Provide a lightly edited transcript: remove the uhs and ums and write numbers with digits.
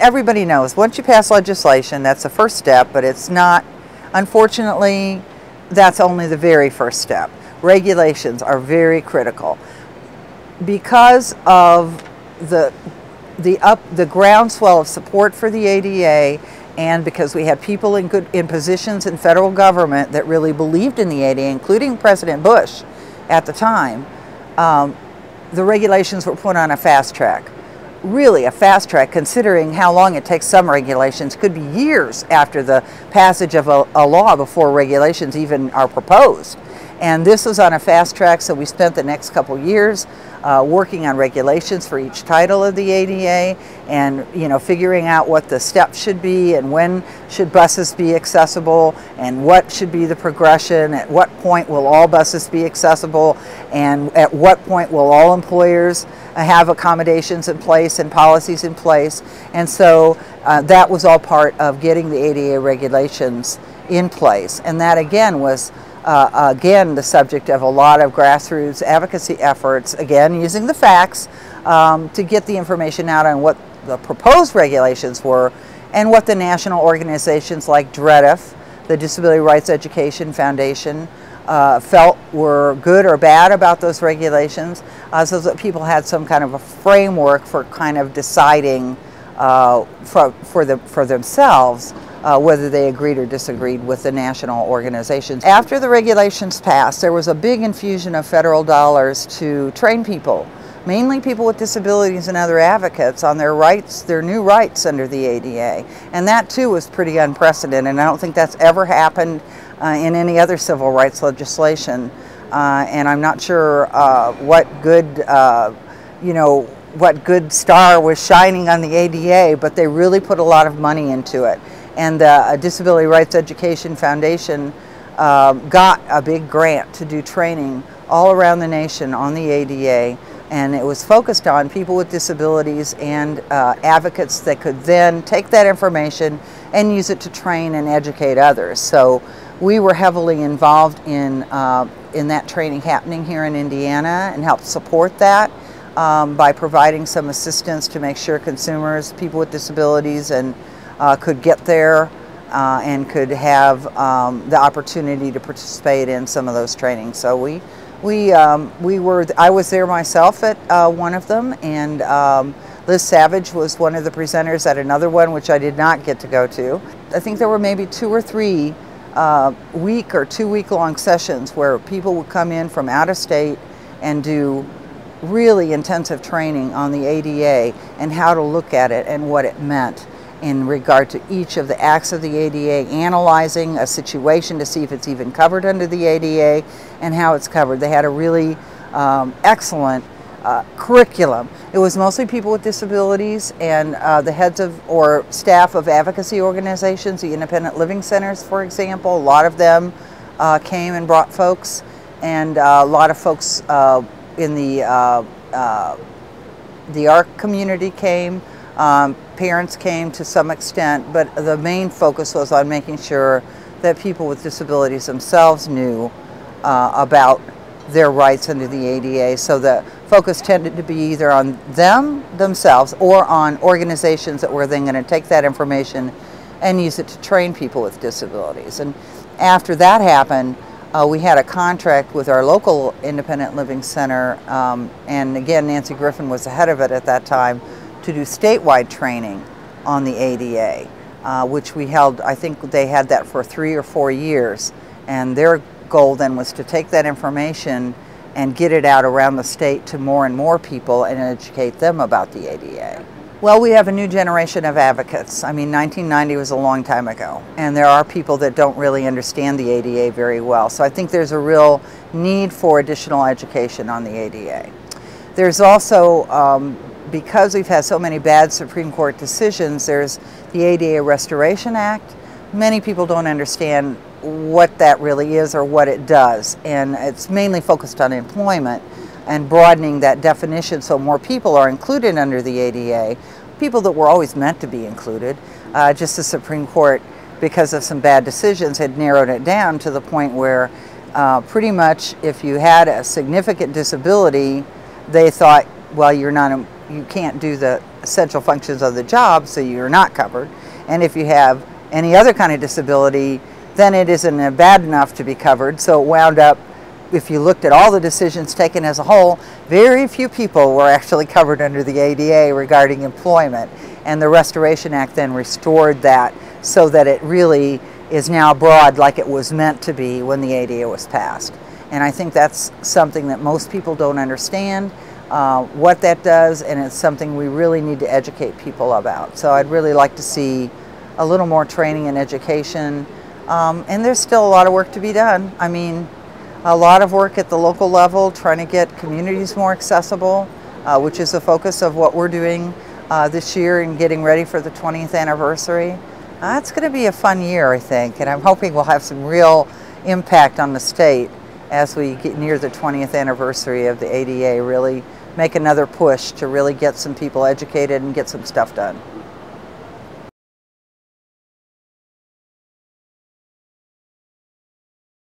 everybody knows once you pass legislation, that's the first step, but it's not, unfortunately, that's only the very first step. Regulations are very critical. Because of the groundswell of support for the ADA, and because we had people in positions in federal government that really believed in the ADA, including President Bush at the time, the regulations were put on a fast track. Really a fast track, considering how long it takes some regulations. Could be years after the passage of a law before regulations even are proposed. And this was on a fast track, so we spent the next couple years working on regulations for each title of the ADA, and figuring out what the steps should be, and when should buses be accessible, and what should be the progression, at what point will all buses be accessible, and at what point will all employers have accommodations in place and policies in place. And so that was all part of getting the ADA regulations in place, and that again was again the subject of a lot of grassroots advocacy efforts, again using the facts to get the information out on what the proposed regulations were and what the national organizations like DREDF, the Disability Rights Education Foundation, felt were good or bad about those regulations, so that people had some kind of a framework for kind of deciding for themselves whether they agreed or disagreed with the national organizations. After the regulations passed, there was a big infusion of federal dollars to train people, mainly people with disabilities and other advocates, on their rights, their new rights under the ADA. And that too was pretty unprecedented, and I don't think that's ever happened in any other civil rights legislation. And I'm not sure what good star was shining on the ADA, but they really put a lot of money into it. And the Disability Rights Education Foundation got a big grant to do training all around the nation on the ADA, and it was focused on people with disabilities and advocates that could then take that information and use it to train and educate others. So we were heavily involved in that training happening here in Indiana, and helped support that by providing some assistance to make sure consumers, people with disabilities, and could get there and could have the opportunity to participate in some of those trainings. So I was there myself at one of them, and Liz Savage was one of the presenters at another one, which I did not get to go to. I think there were maybe 2 or 3 week or 2-week-long sessions where people would come in from out of state and do really intensive training on the ADA and how to look at it and what it meant in regard to each of the acts of the ADA, analyzing a situation to see if it's even covered under the ADA and how it's covered. They had a really excellent curriculum. It was mostly people with disabilities and the heads of or staff of advocacy organizations, the independent living centers, for example. A lot of them came and brought folks, and a lot of folks in the ARC community came. Parents came to some extent, but the main focus was on making sure that people with disabilities themselves knew about their rights under the ADA. So the focus tended to be either on themselves or on organizations that were then going to take that information and use it to train people with disabilities. And after that happened, we had a contract with our local independent living center, and again, Nancy Griffin was the head of it at that time, to do statewide training on the ADA, which we held, I think they had that for 3 or 4 years, and their goal then was to take that information and get it out around the state to more and more people and educate them about the ADA. Well, we have a new generation of advocates. I mean, 1990 was a long time ago, and there are people that don't really understand the ADA very well. So I think there's a real need for additional education on the ADA. There's also, because we've had so many bad Supreme Court decisions, there's the ADA Restoration Act. Many people don't understand what that really is or what it does, and it's mainly focused on employment and broadening that definition so more people are included under the ADA, people that were always meant to be included. Just the Supreme Court, because of some bad decisions, had narrowed it down to the point where pretty much if you had a significant disability, they thought, well, you're not you can't do the essential functions of the job, so you're not covered. And if you have any other kind of disability, then it isn't bad enough to be covered. So it wound up, if you looked at all the decisions taken as a whole, very few people were actually covered under the ADA regarding employment. And the Restoration Act then restored that so that it really is now broad like it was meant to be when the ADA was passed. And I think that's something that most people don't understand what that does, and it's something we really need to educate people about. So I'd really like to see a little more training and education. And there's still a lot of work to be done. I mean, a lot of work at the local level trying to get communities more accessible, which is the focus of what we're doing this year and getting ready for the 20th anniversary. It's going to be a fun year, I think, and I'm hoping we'll have some real impact on the state as we get near the 20th anniversary of the ADA, really make another push to really get some people educated and get some stuff done.